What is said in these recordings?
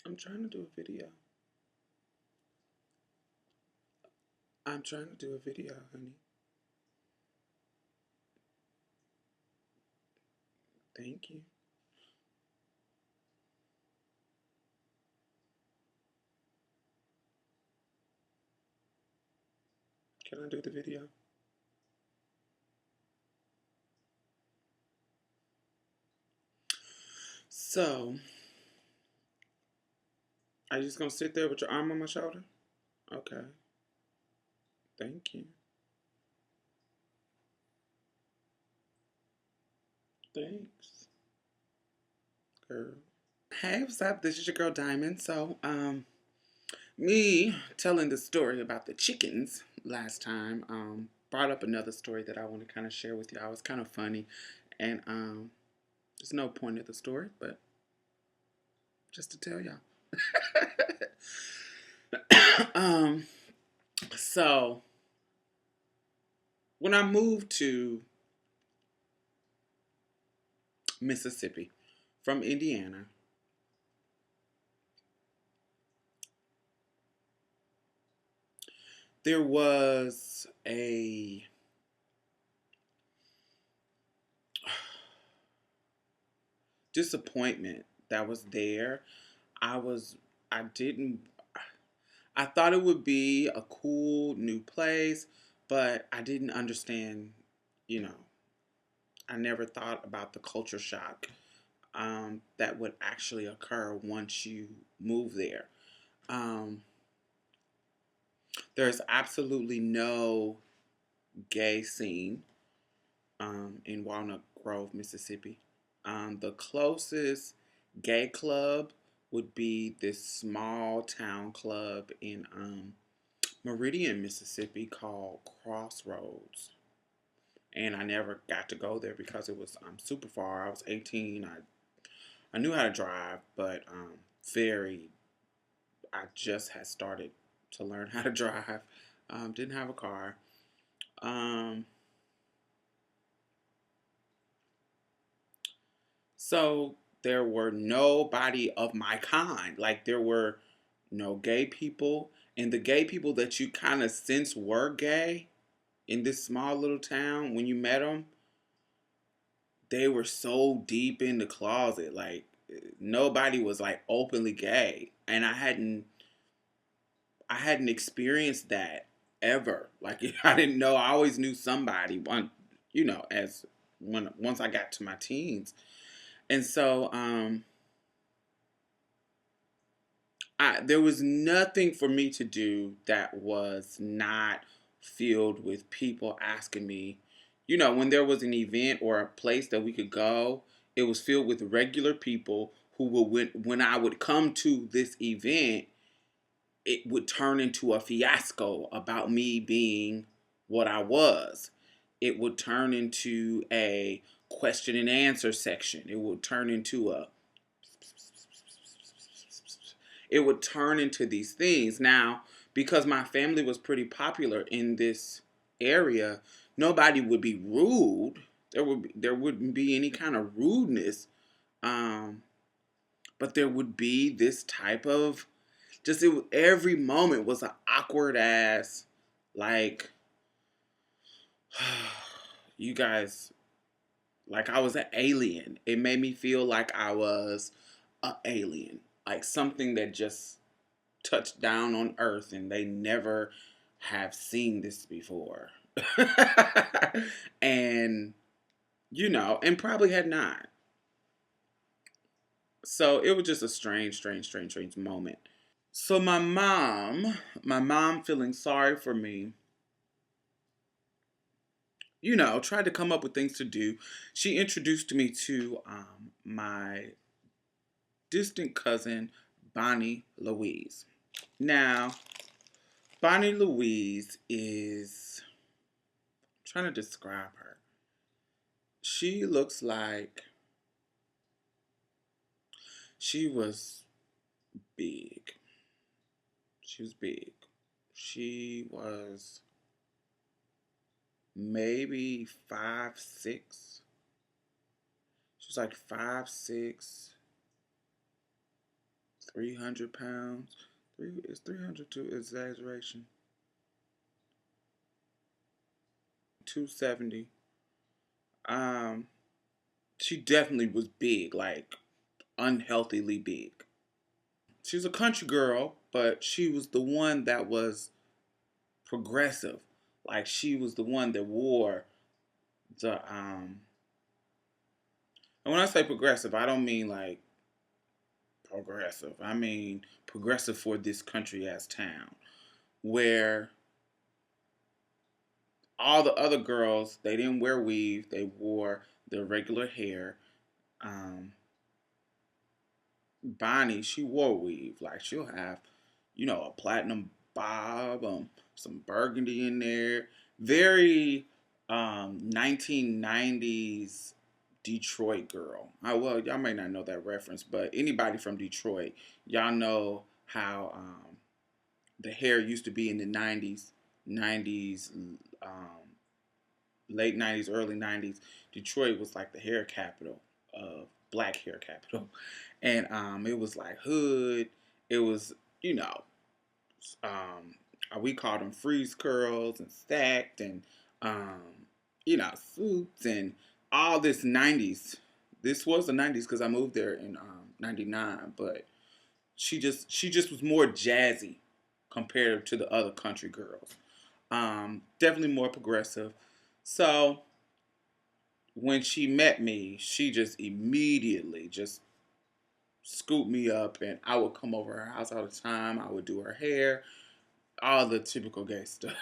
I'm trying to do a video. I'm trying to do a video, honey. Thank you. Can I do the video? So, are you just gonna sit there with your arm on my shoulder? Okay. Thank you. Thanks, girl. Hey, what's up? This is your girl Diamond. So, me telling the story about the chickens last time, brought up another story that I want to kind of share with you. I was kind of funny, and there's no point of the story, but just to tell y'all. um, so when I moved to Mississippi from Indiana, there was a disappointment that was there. I was, I didn't, I thought it would be a cool new place, but I didn't understand, you know, I never thought about the culture shock that would actually occur once you move there. Um, there's absolutely no gay scene in Walnut Grove, Mississippi. The closest gay club would be this small town club in Meridian, Mississippi called Crossroads. And I never got to go there because it was super far. I was 18. I knew how to drive, but very, I just had started to learn how to drive. Didn't have a car. Um, So there were nobody of my kind. Like there were no gay people. And the gay people that you kind of sense were gay in this small little town, when you met them, they were so deep in the closet. Like nobody was like openly gay. And I hadn't experienced that ever. Like I didn't know. I always knew somebody as once I got to my teens. And so there was nothing for me to do that was not filled with people asking me. When there was an event or a place that we could go, it was filled with regular people who would, when I would come to this event, it would turn into a fiasco about me being what I was. It would turn into a question and answer section. It would turn into these things. Now, because my family was pretty popular in this area, nobody would be rude. There wouldn't be any kind of rudeness. Um, but there would be this type of every moment was an awkward ass, like, you guys, like I was an alien. It made me feel like I was an alien, like something that just touched down on Earth and they never have seen this before. and, and probably had not. So it was just a strange, strange, strange, strange moment. So my mom feeling sorry for me, tried to come up with things to do. She introduced me to my distant cousin, Bonnie Louise. Now, Bonnie Louise is, I'm trying to describe her. She looks like she was big. She was big. She was maybe 5'6". She was like 5'6", 300 pounds. Is 300 too exaggeration? 270. Um, she definitely was big, like unhealthily big. She's a country girl, but she was the one that was progressive. Like she was the one that wore the. And when I say progressive, I don't mean like progressive. I mean progressive for this country ass town where all the other girls, they didn't wear weave, they wore their regular hair. Um, Bonnie, she wore weave. Like she'll have, a platinum bob, some burgundy in there. Very 1990s Detroit girl. Well, y'all may not know that reference, but anybody from Detroit, y'all know how the hair used to be in the 90s, late 90s, early 90s. Detroit was like the hair capital of black hair capital. And it was like hood. It was, um, we called them freeze curls and stacked and, suits and all this 90s. This was the 90s because I moved there in 99, but she just was more jazzy compared to the other country girls. Definitely more progressive. So when she met me, she just immediately just scooped me up, and I would come over her house all the time. I would do her hair, all the typical gay stuff.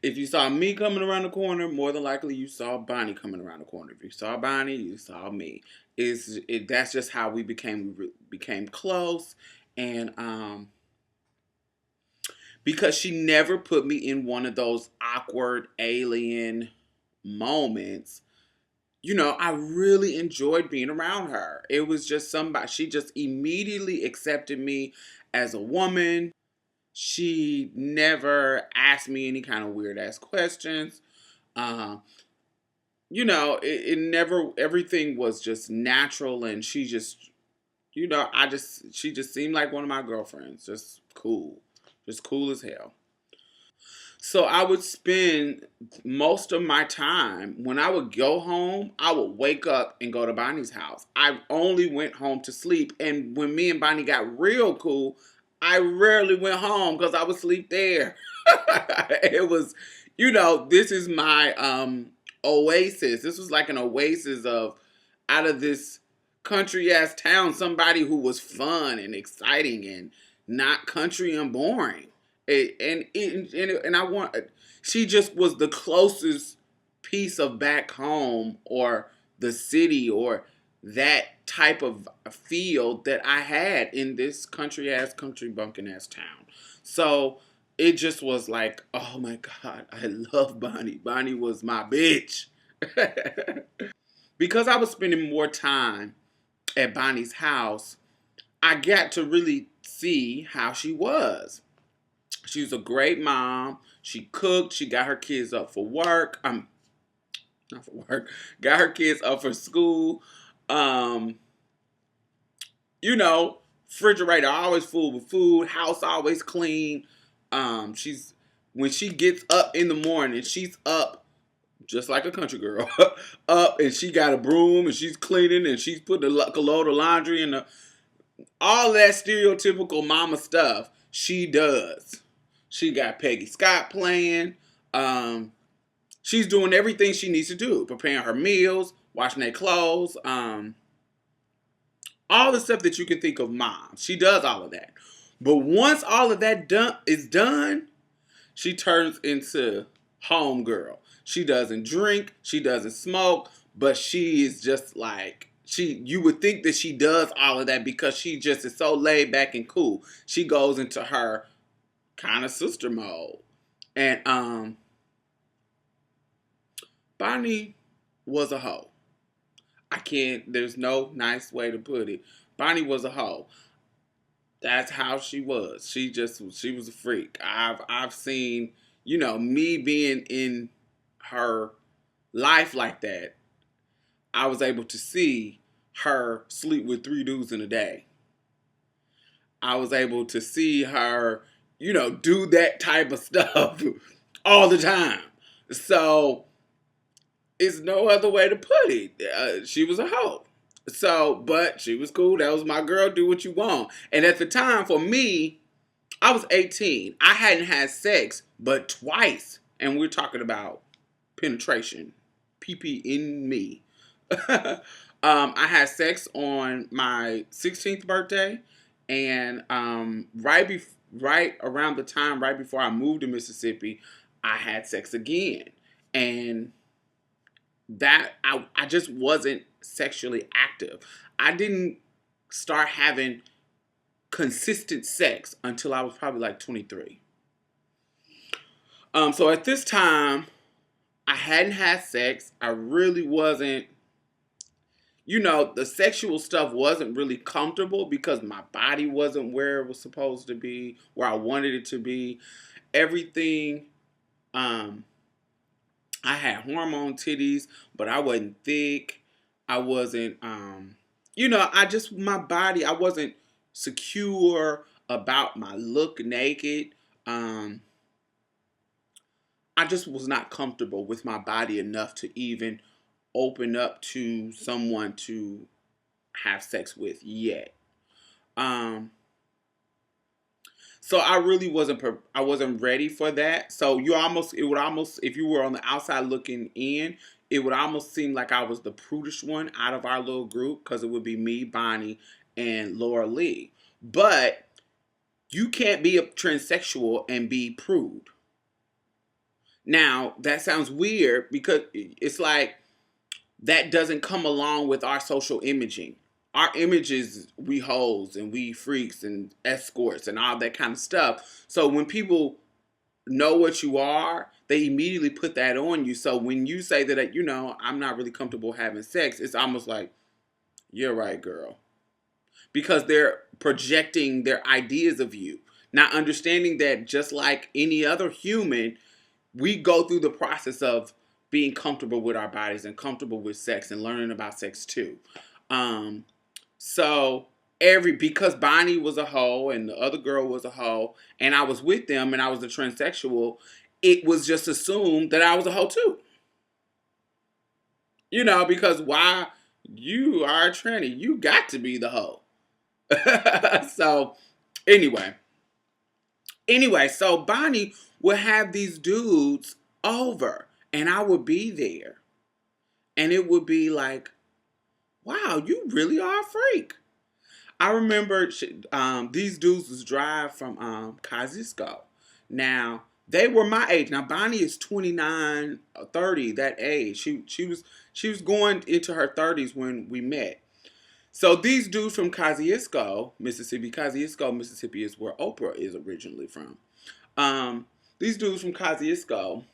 If you saw me coming around the corner, more than likely you saw Bonnie coming around the corner. If you saw Bonnie, you saw me. That's just how we became close, and because she never put me in one of those awkward alien moments. I really enjoyed being around her. It was just somebody, she just immediately accepted me as a woman. She never asked me any kind of weird ass questions. Um, it never, everything was just natural, and she just, she just seemed like one of my girlfriends. Just cool as hell. So I would spend most of my time when I would go home, I would wake up and go to Bonnie's house. I only went home to sleep. And when me and Bonnie got real cool, I rarely went home because I would sleep there. It was, this is my oasis. This was like an oasis of out of this country ass town, somebody who was fun and exciting and not country and boring. And I want, she just was the closest piece of back home or the city or that type of feel that I had in this country bumpkin ass town. So it just was like, oh my God, I love Bonnie. Bonnie was my bitch. Because I was spending more time at Bonnie's house, I got to really see how she was. She was a great mom. She cooked. She got her kids up for work. Not for work. Got her kids up for school. Um, Refrigerator always full with food. House always clean. She's when she gets up in the morning, she's up just like a country girl. Up, and she got a broom and she's cleaning and she's putting a load of laundry and all that stereotypical mama stuff. She does. She got Peggy Scott playing. Um, she's doing everything she needs to do, preparing her meals, washing their clothes, all the stuff that you can think of mom. She does all of that. But once all of that is done, she turns into homegirl. She doesn't drink, she doesn't smoke, but she is just like you would think that she does all of that because she just is so laid back and cool. She goes into her kind of sister mode. And Bonnie was a hoe. There's no nice way to put it. Bonnie was a hoe. That's how she was. She was a freak. I've seen, me being in her life like that. I was able to see her sleep with three dudes in a day. I was able to see her, do that type of stuff all the time. So it's no other way to put it. She was a hoe. So, but she was cool. That was my girl. Do what you want. And at the time, for me, I was 18. I hadn't had sex but twice. And we're talking about penetration. PP in me. I had sex on my 16th birthday. And right around the time, right before I moved to Mississippi, I had sex again. And that I just wasn't sexually active. I didn't start having consistent sex until I was probably like 23. So at this time, I hadn't had sex. I really wasn't, the sexual stuff wasn't really comfortable because my body wasn't where it was supposed to be, where I wanted it to be. Everything, I had hormone titties, but I wasn't thick. I wasn't, my body, I wasn't secure about my look naked. I just was not comfortable with my body enough to even open up to someone to have sex with yet. Um, so I really I wasn't ready for that. So it would almost, if you were on the outside looking in, it would almost seem like I was the prudish one out of our little group because it would be me, Bonnie, and Laura Lee. But you can't be a transsexual and be prude. Now, that sounds weird because it's like that doesn't come along with our social imaging. Our images, we hoes and we freaks and escorts and all that kind of stuff. So when people know what you are, they immediately put that on you. So when you say that, I'm not really comfortable having sex, it's almost like, you're right, girl. Because they're projecting their ideas of you. Not understanding that just like any other human, we go through the process of being comfortable with our bodies and comfortable with sex and learning about sex too. So because Bonnie was a hoe and the other girl was a hoe and I was with them and I was a transsexual, it was just assumed that I was a hoe too. Because why you are a tranny, you got to be the hoe. So anyway, so Bonnie would have these dudes over and I would be there. And it would be like, wow, you really are a freak. I remember these dudes was drive from Kosciuszko. Now, they were my age. Now, Bonnie is 29, 30, that age. She was going into her 30s when we met. So these dudes from Kosciuszko, Mississippi is where Oprah is originally from. These dudes from Kosciuszko,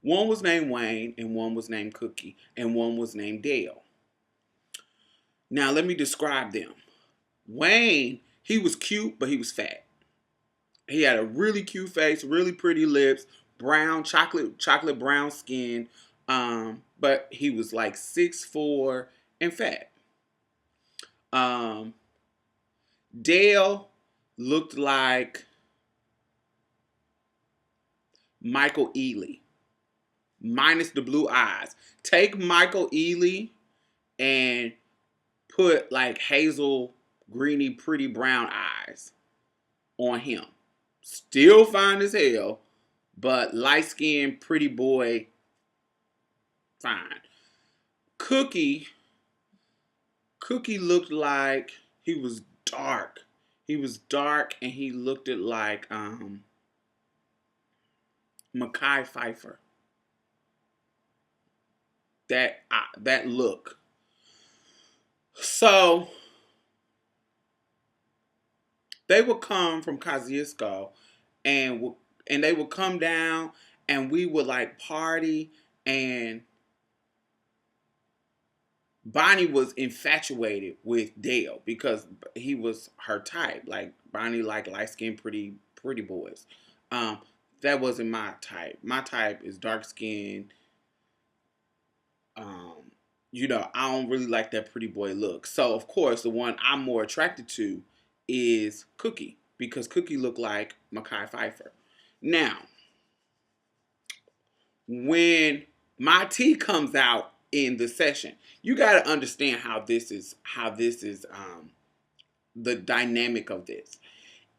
one was named Wayne and one was named Cookie and one was named Dale. Now let me describe them. Wayne, he was cute, but he was fat. He had a really cute face, really pretty lips, brown, chocolate brown skin, but he was like 6'4" and fat. Dale looked like Michael Ealy, minus the blue eyes. Take Michael Ealy and put like hazel, greeny, pretty brown eyes on him. Still fine as hell, but light-skinned, pretty boy, fine. Cookie looked like he was dark. He was dark and he looked at like Mekhi Phifer. That look. So they would come from Kosciuszko and they would come down and we would like party, and Bonnie was infatuated with Dale because he was her type. Like Bonnie liked light-skinned pretty boys. That wasn't my type. My type is dark-skinned. I don't really like that pretty boy look. So of course the one I'm more attracted to is Cookie, because Cookie looked like Mekhi Phifer. Now, when my tea comes out in the session, you got to understand how this is the dynamic of this.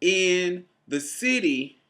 In the city,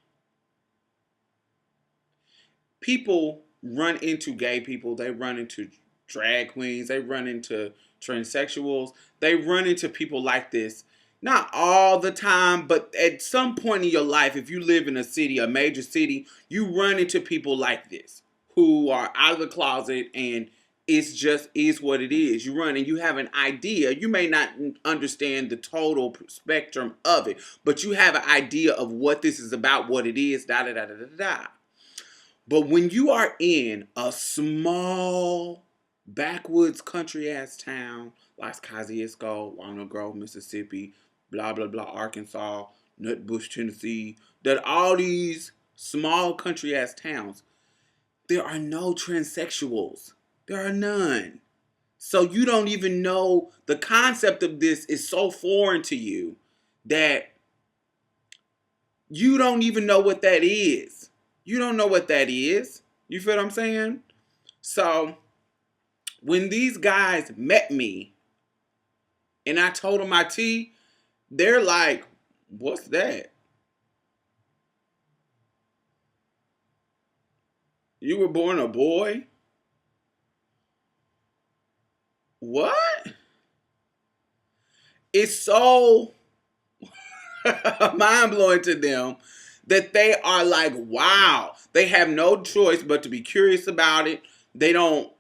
people run into gay people, they run into drag queens, they run into transsexuals, they run into people like this. Not all the time, but at some point in your life, if you live in a city, a major city, you run into people like this who are out of the closet, and it's just is what it is. You run and you have an idea. You may not understand the total spectrum of it, but you have an idea of what this is about, what it is, da da da da da da. But when you are in a small backwoods country ass town like Kosciuszko, Walnut Grove, Mississippi, blah blah blah, Arkansas, Nutbush, Tennessee, that all these small country ass towns, there are no transsexuals. There are none. So you don't even know, the concept of this is so foreign to you that you don't even know what that is. You don't know what that is. You feel what I'm saying? So when these guys met me and I told them my tea, they're like, what's that? You were born a boy? What? It's so mind blowing to them that they are like, wow. They have no choice but to be curious about it. I don't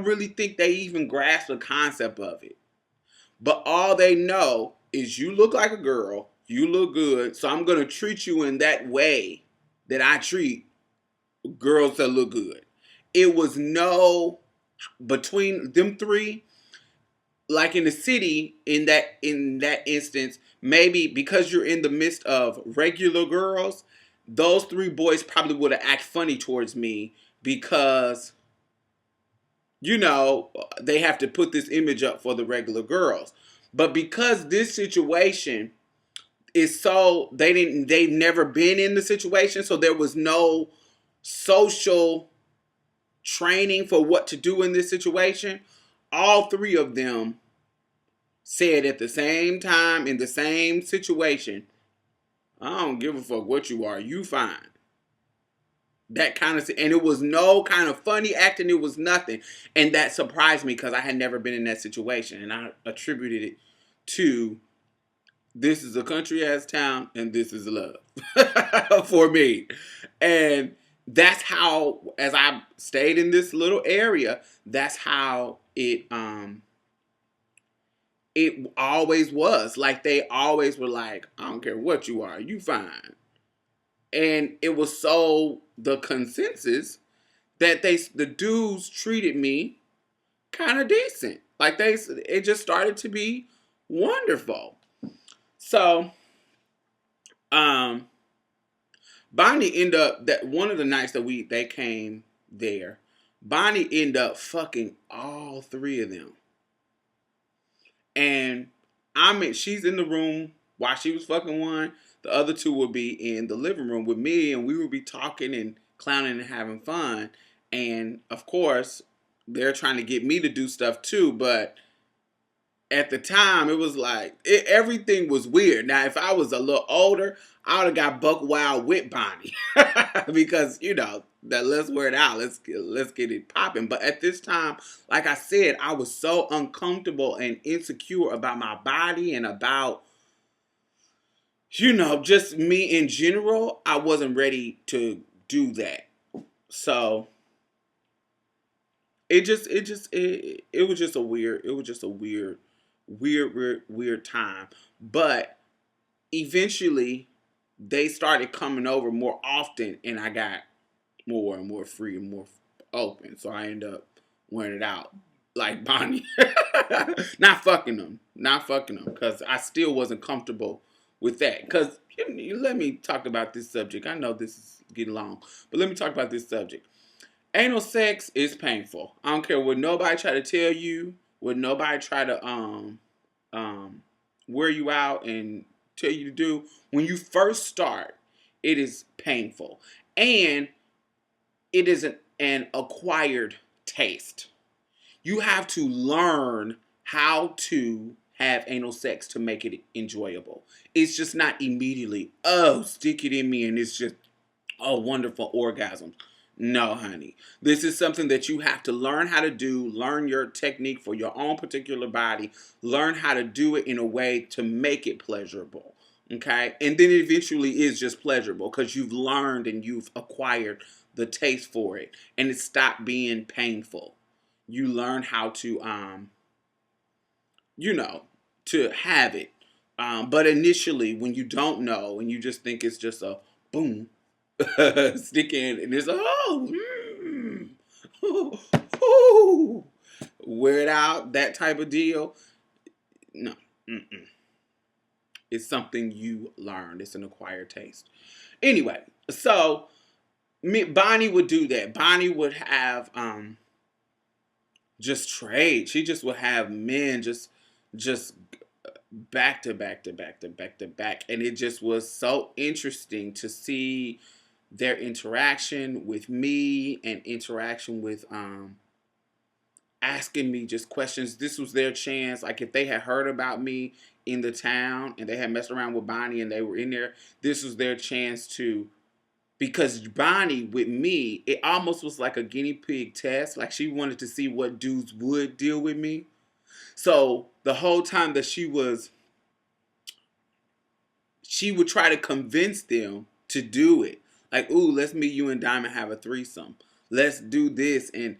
really think they even grasp the concept of it. But all they know is you look like a girl, you look good, so I'm going to treat you in that way that I treat girls that look good. It was no, between them three, like in the city, in that instance, maybe because you're in the midst of regular girls, those three boys probably would have acted funny towards me because, you know, they have to put this image up for the regular girls. But because this situation is so, they've never been in the situation, so there was no social training for what to do in this situation. All three of them said at the same time, in the same situation, I don't give a fuck what you are, you fine. That kind of, and it was no kind of funny acting, it was nothing. And that surprised me because I had never been in that situation, and I attributed it to, this is a country ass town and this is love for me. And that's how, as I stayed in this little area, that's how it always was. Like, they always were like, I don't care what you are, you fine. And it was so the consensus that the dudes treated me kind of decent. Like, it just started to be wonderful. So, Bonnie ended up, that one of the nights that they came there, Bonnie ended up fucking all three of them. And she's in the room while she was fucking one. The other two would be in the living room with me, and we would be talking and clowning and having fun. And of course, they're trying to get me to do stuff too, but at the time, it was like, everything was weird. Now, if I was a little older, I would have got buck wild with Bonnie. Because, you know, that let's wear it out. Let's get it popping. But at this time, like I said, I was so uncomfortable and insecure about my body and about, you know, just me in general. I wasn't ready to do that. So it was just a weird time. But eventually they started coming over more often, and I got more and more free and more open. So I ended up wearing it out like Bonnie. Not fucking them, because I still wasn't comfortable with that. Because let me talk about this subject. I know this is getting long, but let me talk about this subject. Anal sex is painful. I don't care what nobody try to tell you, what nobody try to wear you out and tell you to do, when you first start, it is painful. And it is an acquired taste. You have to learn how to have anal sex to make it enjoyable. It's just not immediately, oh, stick it in me and it's just a wonderful orgasm. No, honey. This is something that you have to learn how to do, learn your technique for your own particular body, learn how to do it in a way to make it pleasurable. Okay? And then it eventually is just pleasurable because you've learned and you've acquired the taste for it and it stopped being painful. You learn how to to have it. But initially when you don't know and you just think it's just a boom, stick in and it's ooh, wear it out, that type of deal. No. Mm-mm. It's something you learned. It's an acquired taste. Anyway, so Bonnie would do that. Bonnie would have just trade. She just would have men just back to back to back to back to back. And it just was so interesting to see their interaction with me and interaction with asking me just questions. This was their chance. Like if they had heard about me in the town and they had messed around with Bonnie and they were in there, this was their chance to, because Bonnie with me, it almost was like a guinea pig test. Like she wanted to see what dudes would deal with me. So the whole time that she would try to convince them to do it. Like, ooh, let's meet you and Diamond have a threesome. Let's do this. And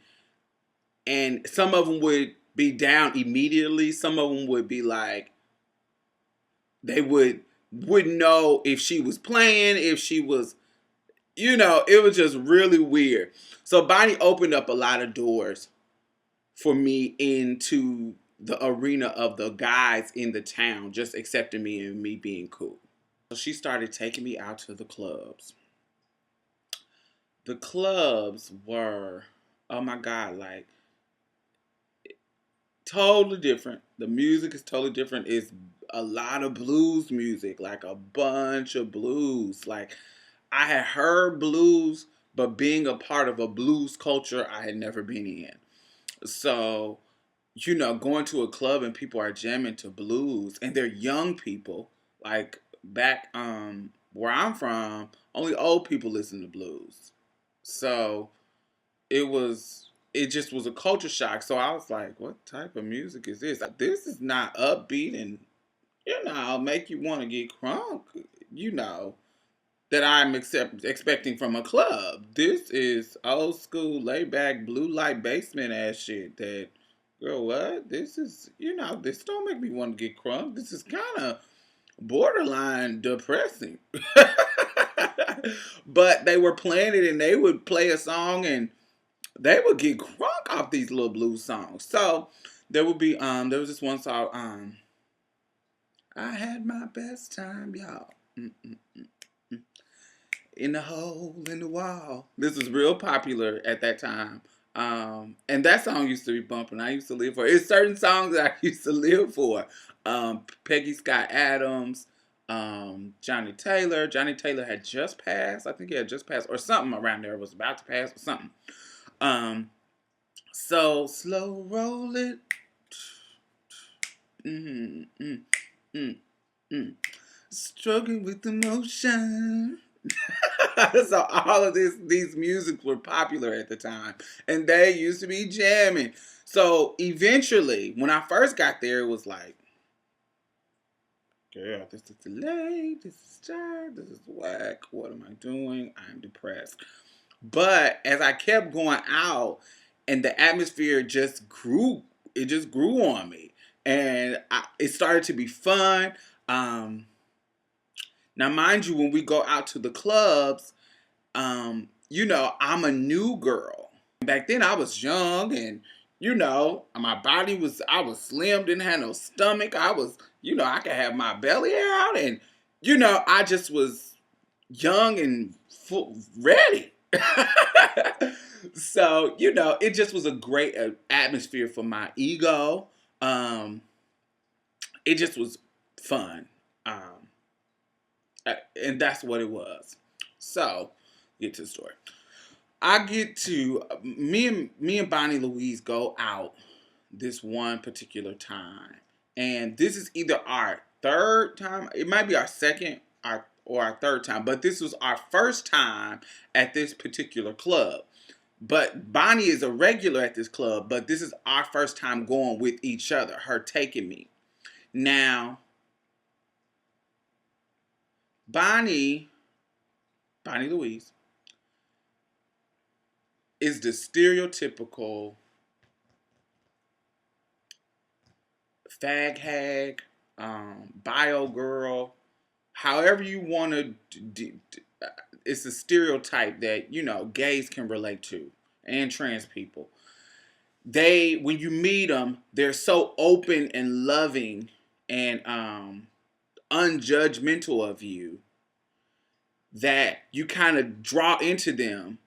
some of them would be down immediately. Some of them would be like, they wouldn't know if she was playing, if she was, it was just really weird. So Bonnie opened up a lot of doors for me into the arena of the guys in the town just accepting me and me being cool. So she started taking me out to the clubs. The clubs were, oh my God, like totally different. The music is totally different. It's a lot of blues music, like a bunch of blues. Like I had heard blues, but being a part of a blues culture, I had never been in. So, going to a club and people are jamming to blues and they're young people. Like back where I'm from, only old people listen to blues. So it just was a culture shock. So I was like, what type of music is this? This is not upbeat and, make you want to get crunk, that I'm expecting from a club. This is old school, laid back, blue light basement ass shit that, girl, what? This is, this don't make me want to get crunk. This is kind of borderline depressing. But they were playing it and they would play a song and they would get crunk off these little blues songs. So there would be there was this one song, I had my best time, y'all. In the hole in the wall. This was real popular at that time. And that song used to be bumping. I used to live for it. It's certain songs that I used to live for. Peggy Scott Adams, Johnny Taylor. Johnny Taylor had just passed. I think he had just passed, or something around there was about to pass, or something. So slow roll it. Struggling with emotion. So all of these musics were popular at the time, and they used to be jamming. So eventually, when I first got there, it was like, girl, this is late, this is tired, this is whack. What am I doing? I'm depressed. But as I kept going out, and the atmosphere just grew, it just grew on me, and it started to be fun. Now, mind you, when we go out to the clubs, I'm a new girl. Back then, I was young and, my body was, I was slim, didn't have no stomach. I was, I could have my belly out and, I just was young and ready. So, it just was a great atmosphere for my ego. It just was fun. And that's what it was. So, get to the story. I get to me and Bonnie Louise go out this one particular time, and this is either our third time. It might be our second, or our third time, but this was our first time at this particular club. But Bonnie is a regular at this club, but this is our first time going with each other. Her taking me. Now, Bonnie Louise is the stereotypical fag hag, bio girl, however you want to. It's a stereotype that gays can relate to, and trans people. When you meet them, they're so open and loving and unjudgmental of you that you kind of draw into them,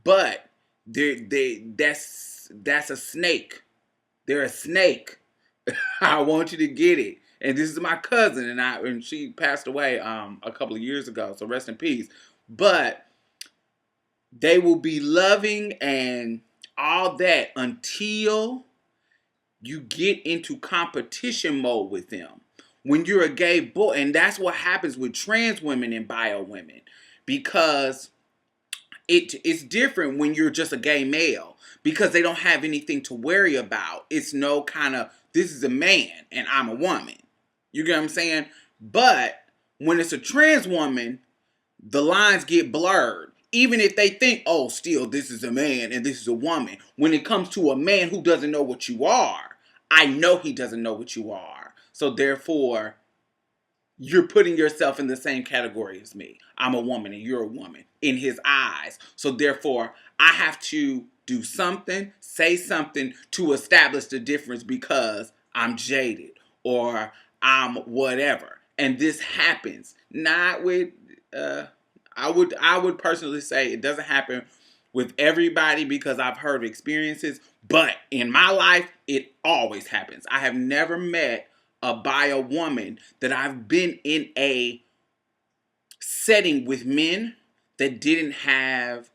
but that's a snake. They're a snake. I want you to get it. And this is my cousin, and she passed away a couple of years ago, so rest in peace. But they will be loving and all that until you get into competition mode with them. When you're a gay boy, and that's what happens with trans women and bio women, because it's different when you're just a gay male, because they don't have anything to worry about. It's no kind of, this is a man and I'm a woman. You get what I'm saying? But when it's a trans woman, the lines get blurred. Even if they think, oh, still, this is a man and this is a woman. When it comes to a man who doesn't know what you are, I know he doesn't know what you are. So therefore, you're putting yourself in the same category as me. I'm a woman and you're a woman in his eyes. So therefore, I have to do something, say something to establish the difference, because I'm jaded or I'm whatever. And this happens not with I would personally say it doesn't happen with everybody, because I've heard experiences, but in my life it always happens. I have never met by a woman that I've been in a setting with men that didn't have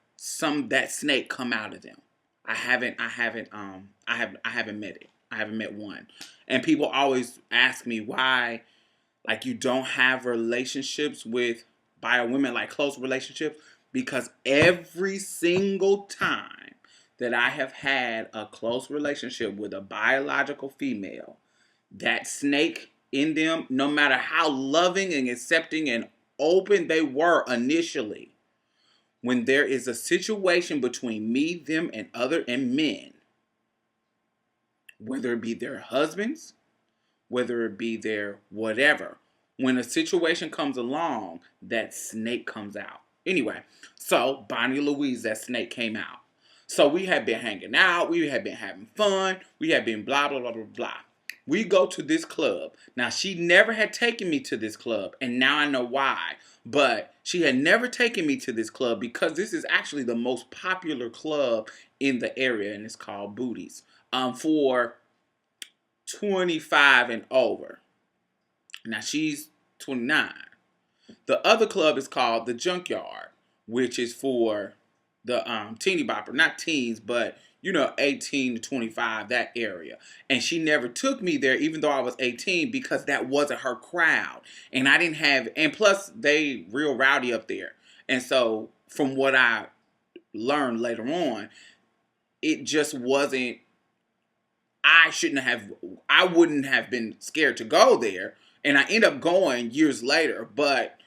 that snake come out of them. I haven't met it. I haven't met one. And people always ask me why, like, you don't have relationships with bio women, like close relationships, because every single time that I have had a close relationship with a biological female, that snake in them, no matter how loving and accepting and open they were initially, when there is a situation between me, them, and men, whether it be their husbands, whether it be their whatever, when a situation comes along, that snake comes out. Anyway, so Bonnie Louise, that snake came out. So we had been hanging out, we had been having fun, we had been blah, blah, blah, blah, blah. We go to this club. Now, she never had taken me to this club, and now I know why. But she had never taken me to this club because this is actually the most popular club in the area, and it's called Booties, for 25 and over. Now, she's 29. The other club is called the Junkyard, which is for the teeny bopper, not teens, but 18 to 25, that area. And she never took me there, even though I was 18, because that wasn't her crowd. And I didn't have, and plus they real rowdy up there. And so from what I learned later on, it just wasn't, I wouldn't have been scared to go there. And I ended up going years later, but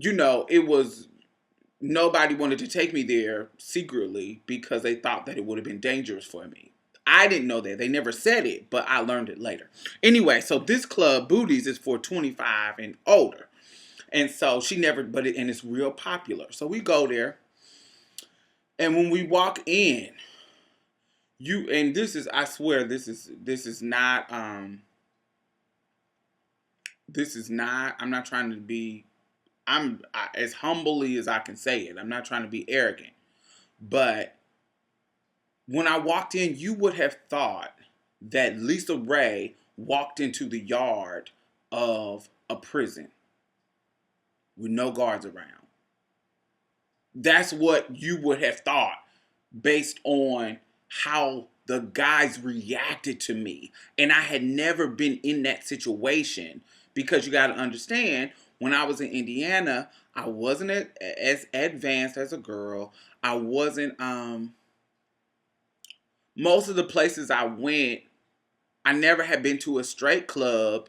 it was, nobody wanted to take me there secretly because they thought that it would have been dangerous for me. I didn't know that. They never said it, but I learned it later. Anyway, so this club, Booties, is for 25 and older. And so she never, and it's real popular. So we go there. And when we walk in, and this is, I swear, this is not, I'm not trying to be, as humbly as I can say it. I'm not trying to be arrogant. But when I walked in, you would have thought that Lisa Ray walked into the yard of a prison with no guards around. That's what you would have thought based on how the guys reacted to me. And I had never been in that situation because you got to understand, when I was in Indiana, I wasn't as advanced as a girl. I wasn't, most of the places I went, I never had been to a straight club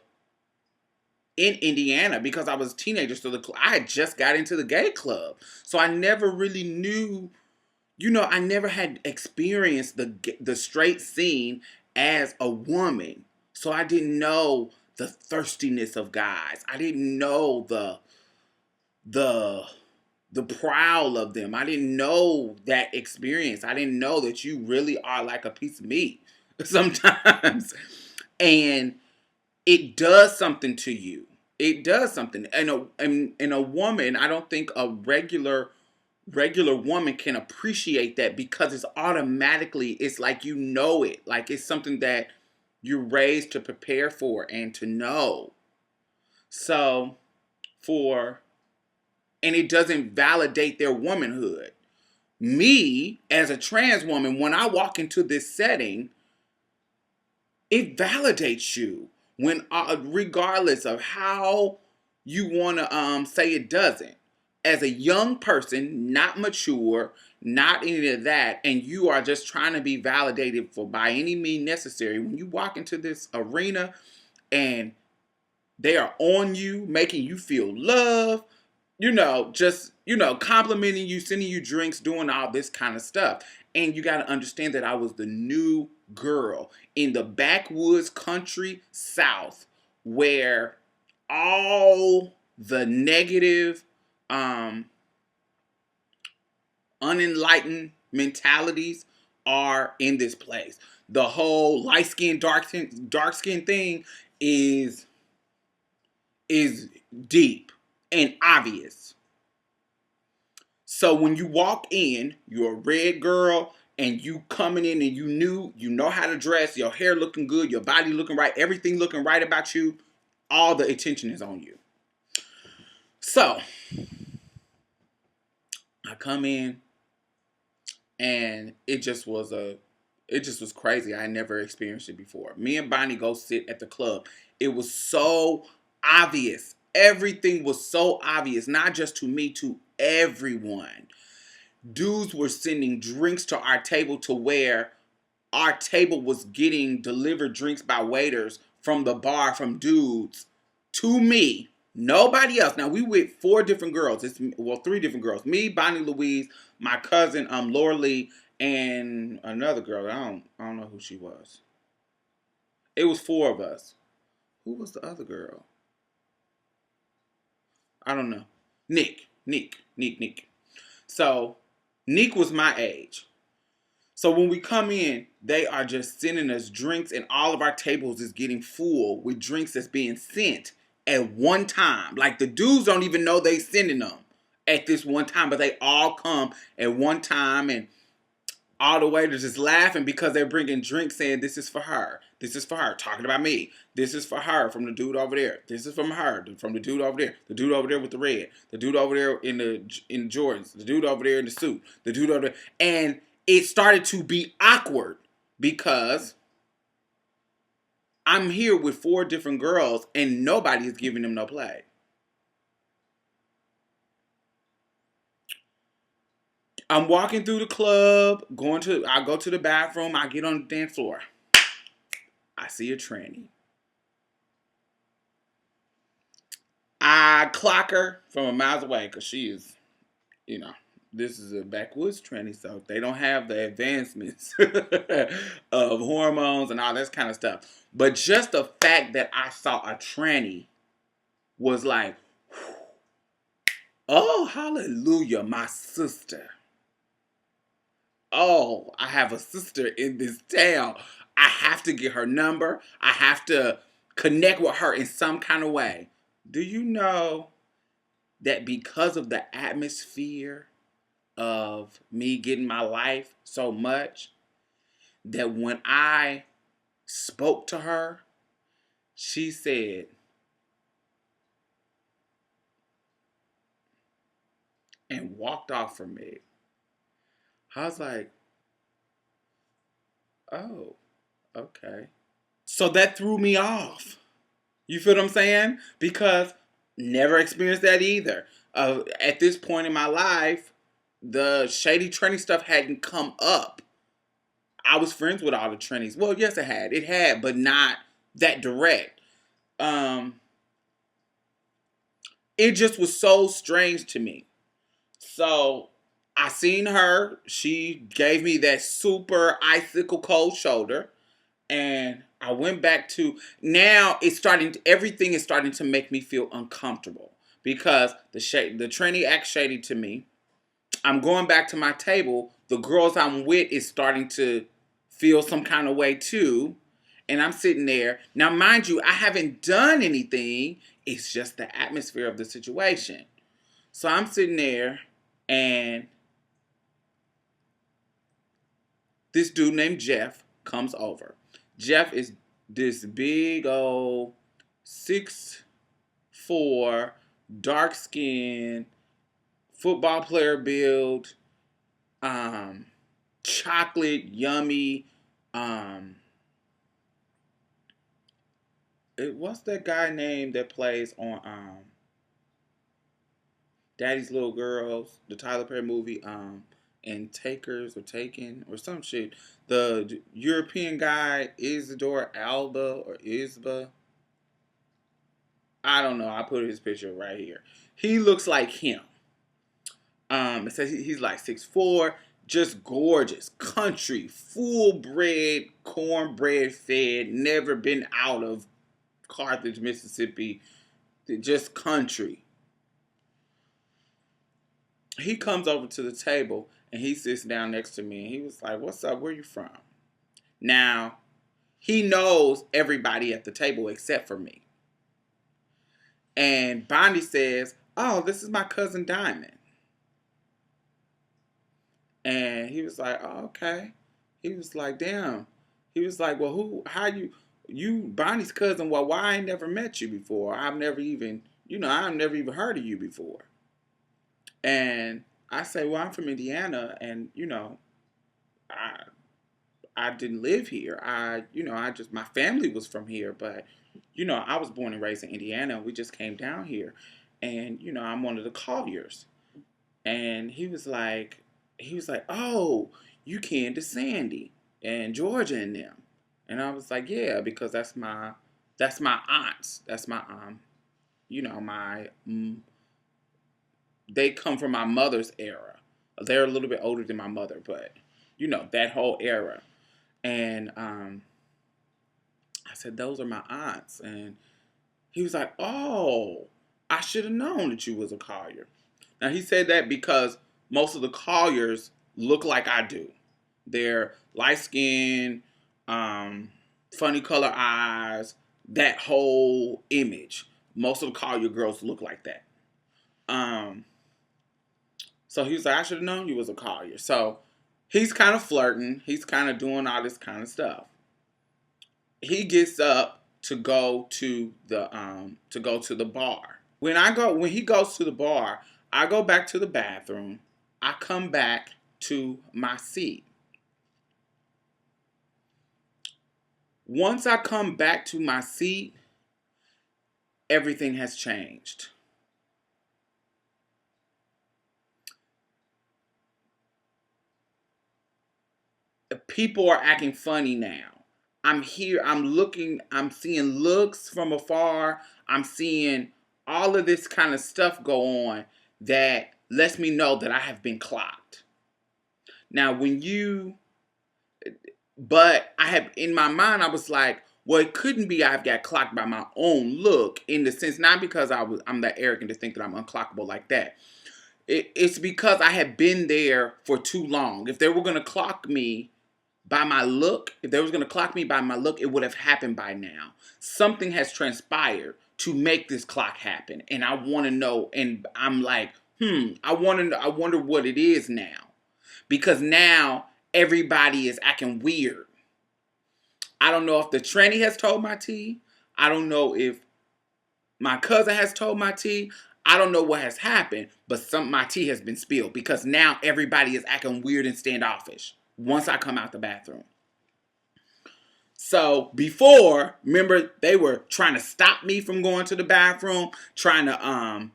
in Indiana because I was a teenager. So I had just got into the gay club. So I never really knew, I never had experienced the straight scene as a woman. So I didn't know the thirstiness of guys. I didn't know the the prowl of them. I didn't know that experience. I didn't know that you really are like a piece of meat sometimes. And it does something to you. It does something. And a woman, I don't think a regular woman can appreciate that because it's like it. Like it's something that you're raised to prepare for and to know. So for and it doesn't validate their womanhood. Me, as a trans woman, when I walk into this setting, it validates you. When regardless of how you want to say it doesn't. As a young person, not mature, not any of that, and you are just trying to be validated for by any means necessary, when you walk into this arena and they are on you, making you feel love, complimenting you, sending you drinks, doing all this kind of stuff. And you got to understand that I was the new girl in the backwoods country South where all the negative, unenlightened mentalities are in this place. The whole light skin, dark skin thing is deep and obvious. So when you walk in, you're a red girl, and you coming in and you know how to dress, your hair looking good, your body looking right, everything looking right about you, all the attention is on you. So I come in and it just was crazy. I never experienced it before. Me and Bonnie go sit at the club. It was so obvious. Everything was so obvious, not just to me, to everyone. Dudes were sending drinks to our table to where our table was getting delivered drinks by waiters from the bar from dudes to me. Nobody else. Now we with three different girls. Me, Bonnie, Louise, my cousin, Laura Lee, and another girl. I don't know who she was. It was four of us. Who was the other girl? I don't know. Nick. So Nick was my age. So when we come in, they are just sending us drinks, and all of our tables is getting full with drinks that's being sent at one time. Like the dudes don't even know they sending them at this one time, but they all come at one time, and all the waiters just laughing because they're bringing drinks saying, this is for her. This is for her. Talking about me. This is for her from the dude over there. This is from her from the dude over there. The dude over there with the red. The dude over there in Jordans. The dude over there in the suit. The dude over there. And it started to be awkward because I'm here with four different girls and nobody is giving them no play. I'm walking through the club, I go to the bathroom, I get on the dance floor. I see a tranny. I clock her from a miles away because she is, this is a backwoods tranny, so they don't have the advancements of hormones and all this kind of stuff. But just the fact that I saw a tranny was like, oh, hallelujah, my sister. Oh, I have a sister in this town. I have to get her number. I have to connect with her in some kind of way. Do you know that because of the atmosphere of me getting my life so much, that when I spoke to her, She said, and walked off from me. I was like, oh, okay. So that threw me off. You feel what I'm saying? Because never experienced that either. At this point in my life, the shady tranny stuff hadn't come up. I was friends with all the trannies. Well, yes, it had. It had, but not that direct. Um, it just was so strange to me. So I seen her. She gave me that super icicle cold shoulder. And I went back to now everything is starting to make me feel uncomfortable because the tranny acts shady to me. I'm going back to my table. The girls I'm with is starting to feel some kind of way too. And I'm sitting there. Now, mind you, I haven't done anything. It's just the atmosphere of the situation. So I'm sitting there and this dude named Jeff comes over. Jeff is this big old 6'4", dark skin, football player build, um, chocolate, yummy. Um, what's that guy name that plays on Daddy's Little Girls, the Tyler Perry movie, and Takers or Taken or some shit. The European guy, Isidore Alba or Isba. I don't know. I put his picture right here. He looks like him. It says he's like 6'4", just gorgeous, country, full bred, cornbread fed, never been out of Carthage, Mississippi, just country. He comes over to the table and he sits down next to me and he was like, "What's up? Where you from?" Now, he knows everybody at the table except for me. And Bonnie says, "Oh, this is my cousin Diamond." And he was like, "Oh, okay." He was like, "Damn." He was like, "Well, how you Bonnie's cousin? Well, why I ain't never met you before? I've never even heard of you before." And I say, "Well, I'm from Indiana, and I I didn't live here. I just my family was from here, but I was born and raised in Indiana. We just came down here, and I'm one of the Colliers." And he was like, "Oh, you kin to Sandy and Georgia and them." And I was like, "Yeah, because that's my aunts. That's my my they come from my mother's era. They're a little bit older than my mother, but that whole era." And I said, "Those are my aunts." And he was like, "Oh, I should have known that you was a Collier." Now he said that because most of the Colliers look like I do. They're light skinned, funny color eyes, that whole image. Most of the Collier girls look like that. Um, so he was like, "I should have known you was a Collier." So he's kind of flirting. He's kind of doing all this kind of stuff. He gets up to go to the bar. When he goes to the bar, I go back to the bathroom. I come back to my seat. Once I come back to my seat, everything has changed. People are acting funny now. I'm here, I'm seeing looks from afar. I'm seeing all of this kind of stuff go on that lets me know that I have been clocked. Now, but I have, in my mind, I was like, well, it couldn't be I've got clocked by my own look, in the sense, not because I'm that arrogant to think that I'm unclockable like that. It's because I have been there for too long. If they were going to clock me by my look, if they was going to clock me by my look, it would have happened by now. Something has transpired to make this clock happen. And I want to know. And I'm like, I wonder what it is now. Because now everybody is acting weird. I don't know if the tranny has told my tea. I don't know if my cousin has told my tea. I don't know what has happened, but my tea has been spilled because now everybody is acting weird and standoffish once I come out the bathroom. So before, remember, they were trying to stop me from going to the bathroom, trying to,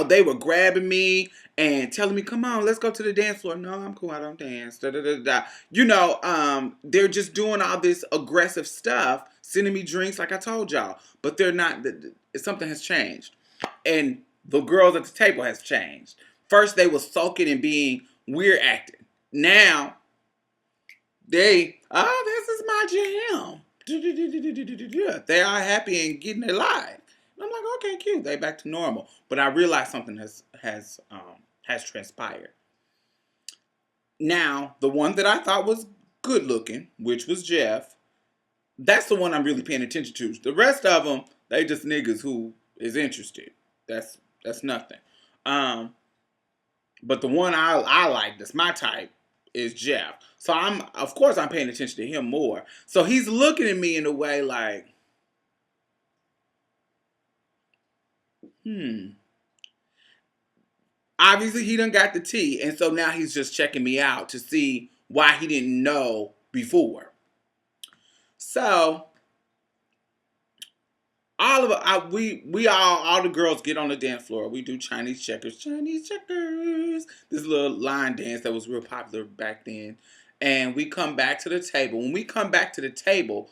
they were grabbing me and telling me, come on, let's go to the dance floor. No, I'm cool, I don't dance. Da, da, da, da. They're just doing all this aggressive stuff, sending me drinks like I told y'all. But they're not, something has changed. And the girls at the table has changed. First, they were sulking and being weird acting. Now, this is my jam. They are happy and getting their life. And I'm like, okay, cute. They back to normal. But I realized something has transpired. Now, the one that I thought was good looking, which was Jeff, that's the one I'm really paying attention to. The rest of them, they just niggas who is interested. That's nothing. But the one I like, that's my type, is Jeff. So of course I'm paying attention to him more. So he's looking at me in a way like, obviously he done got the tea, and so now he's just checking me out to see why he didn't know before. So all the girls get on the dance floor. We do Chinese checkers. This little line dance that was real popular back then. And we come back to the table. When we come back to the table,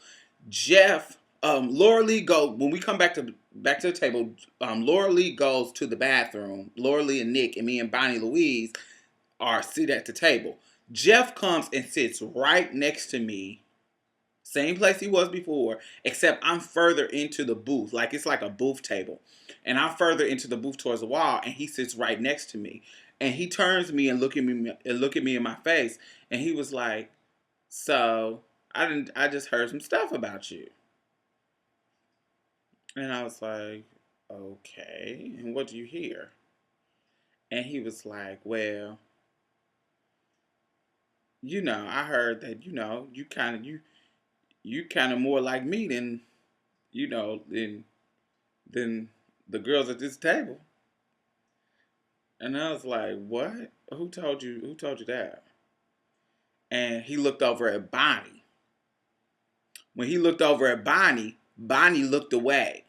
Jeff, Laura Lee when we come back to the table, Laura Lee goes to the bathroom. Laura Lee and Nick and me and Bonnie Louise are seated at the table. Jeff comes and sits right next to me. Same place he was before, except I'm further into the booth. Like it's like a booth table. And I'm further into the booth towards the wall, and he sits right next to me. And he turns to me and look at me in my face. And he was like, so I just heard some stuff about you. And I was like, okay, and what do you hear? And he was like, well, I heard that, you kind of more like me than than the girls at this table. And I was like, what? Who told you that? And he looked over at Bonnie. When he looked over at Bonnie, Bonnie looked away.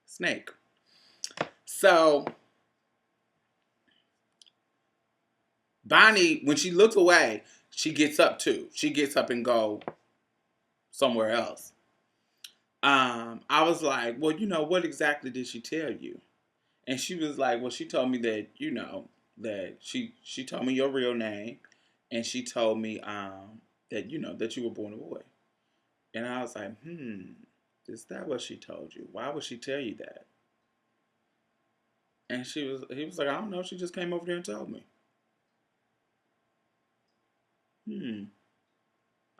Snake. So Bonnie, when she looks away, she gets up too. She gets up and go somewhere else. I was like, well, what exactly did she tell you? And she was like, well, she told me that, that she told me your real name, and she told me that, that you were born a boy. And I was like, is that what she told you? Why would she tell you that? And he was like, I don't know, she just came over there and told me.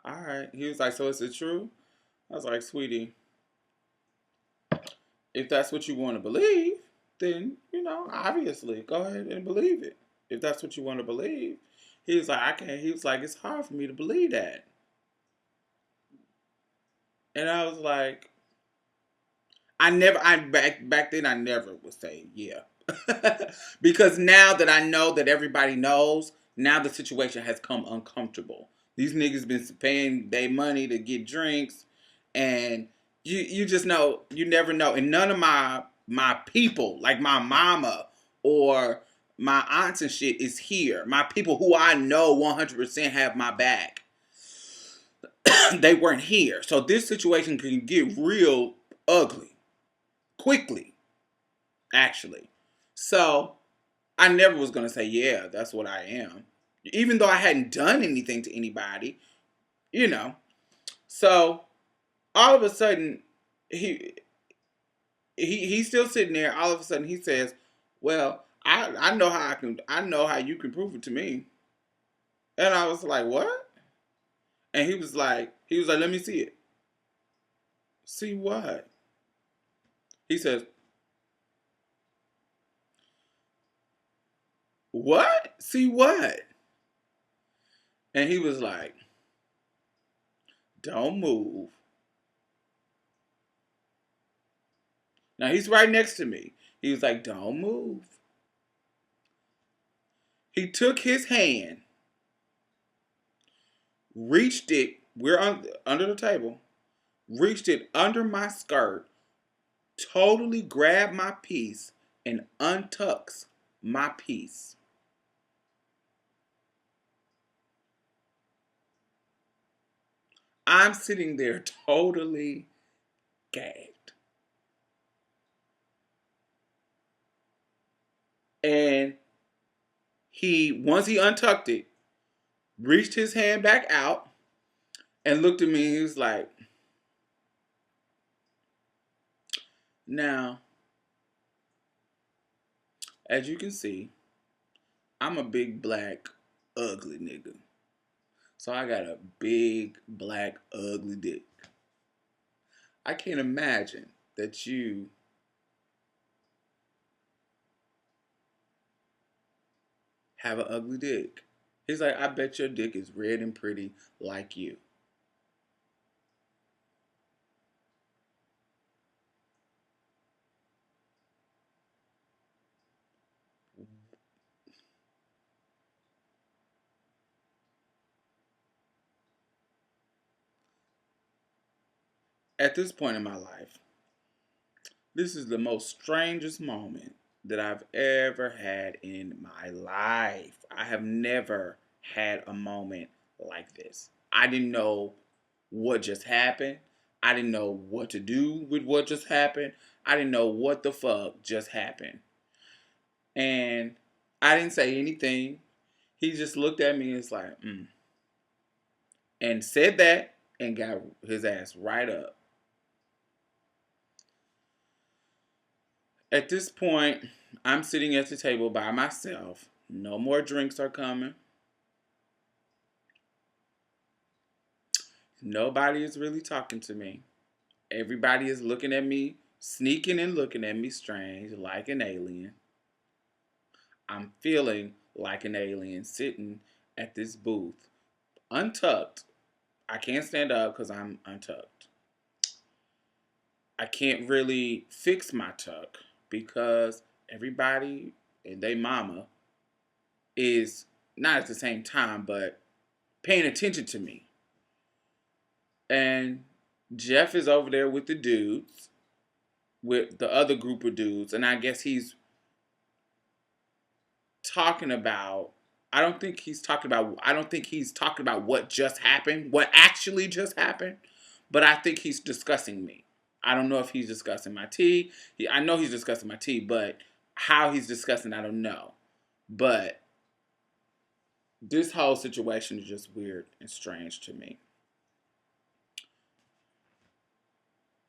All right. He was like, so is it true? I was like, sweetie, if that's what you want to believe, then, obviously, go ahead and believe it. If that's what you want to believe. He was like, I can't. He was like, it's hard for me to believe that. And I was like, back then I never would say yeah. Because now that I know that everybody knows, now the situation has come uncomfortable. These niggas been paying their money to get drinks, and you just know, you never know. And none of my people, like my mama or my aunts and shit, is here. My people who I know 100% have my back. They weren't here. So this situation can get real ugly quickly, actually. So I never was going to say, yeah, that's what I am. Even though I hadn't done anything to anybody, So all of a sudden, he's still sitting there. All of a sudden, he says, well, I know how you can prove it to me. And I was like, what? And he was like, let me see it. See what? He says, what? See what? And he was like, don't move. Now he's right next to me. He was like, don't move. He took his hand, reached it, under the table, reached it under my skirt, totally grabbed my piece, and untucks my piece. I'm sitting there totally gagged. And once he untucked it, reached his hand back out and looked at me. He was like, now, as you can see, I'm a big black ugly nigga. So I got a big black ugly dick. I can't imagine that you have an ugly dick. He's like, I bet your dick is red and pretty like you. At this point in my life, this is the most strangest moment that I've ever had in my life. I have never had a moment like this. I didn't know what just happened. I didn't know what to do with what just happened. I didn't know what the fuck just happened. And I didn't say anything. He just looked at me and was like, and said that and got his ass right up. At this point, I'm sitting at the table by myself. No more drinks are coming. Nobody is really talking to me. Everybody is looking at me, sneaking and looking at me strange, like an alien. I'm feeling like an alien sitting at this booth, untucked. I can't stand up because I'm untucked. I can't really fix my tuck because everybody and they mama is not at the same time, but paying attention to me. And Jeff is over there with the dudes, with the other group of dudes, and I guess he's talking about. I don't think he's talking about what just happened, what actually just happened, but I think he's discussing me. I don't know if he's discussing my tea. I know he's discussing my tea, but how he's discussing, I don't know. But this whole situation is just weird and strange to me.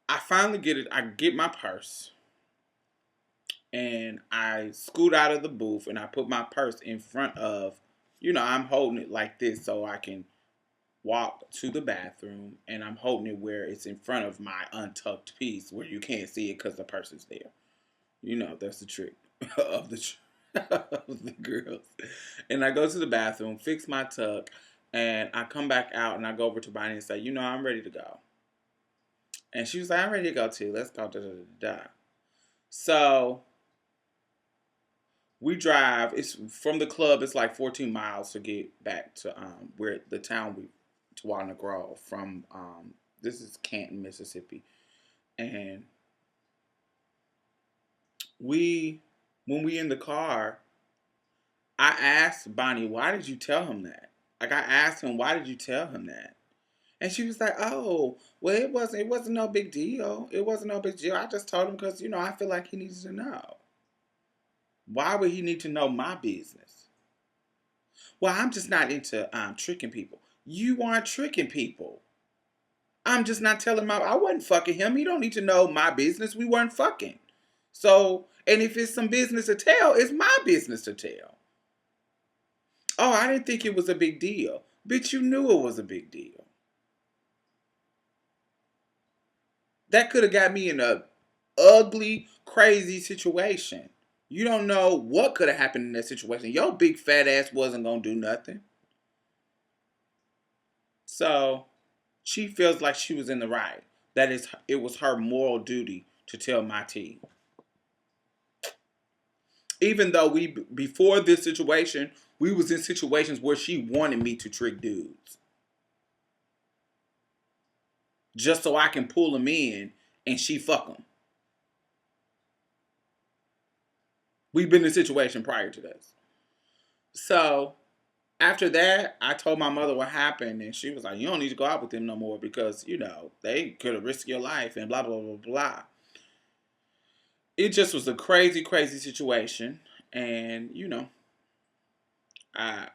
I finally get it. I get my purse and I scoot out of the booth and I put my purse in front of, I'm holding it like this so I can walk to the bathroom, and I'm holding it where it's in front of my untucked piece where you can't see it because the purse is there. That's the trick of of the girls. And I go to the bathroom, fix my tuck, and I come back out and I go over to Bonnie and say, I'm ready to go. And she was like, I'm ready to go too. Let's go. Da, da, da, da. So we drive. It's from the club. It's like 14 miles to get back to where the town to Walnut Grove from. This is Canton, Mississippi, and when we in the car, I asked Bonnie, why did you tell him that? Like I asked him, why did you tell him that? And she was like, oh, well, it wasn't no big deal. It wasn't no big deal. I just told him because, I feel like he needs to know. Why would he need to know my business? Well, I'm just not into tricking people. You aren't tricking people. I'm just not telling I wasn't fucking him. He don't need to know my business. We weren't fucking. So, and if it's some business to tell, it's my business to tell. Oh, I didn't think it was a big deal. Bitch, you knew it was a big deal. That could have got me in a ugly, crazy situation. You don't know what could have happened in that situation. Your big fat ass wasn't going to do nothing. So, she feels like she was in the right. That is, it was her moral duty to tell my tea. Even though we, before this situation, we was in situations where she wanted me to trick dudes just so I can pull them in and she fuck them. We've been in a situation prior to this. So after that, I told my mother what happened, and she was like, "You don't need to go out with them no more because they could have risked your life and blah blah blah blah." It just was a crazy, crazy situation, and I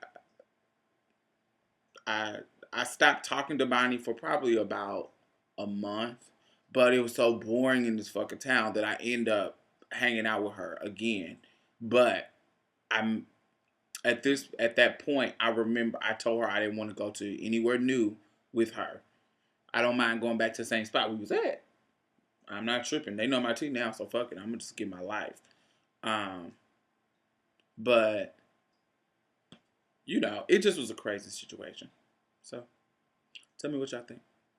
I I stopped talking to Bonnie for probably about a month, but it was so boring in this fucking town that I end up hanging out with her again. But I'm at that point, I remember I told her I didn't want to go to anywhere new with her. I don't mind going back to the same spot we was at. I'm not tripping. They know my tea now, so fuck it. I'm gonna just get my life. Um, but it just was a crazy situation. So tell me what y'all think.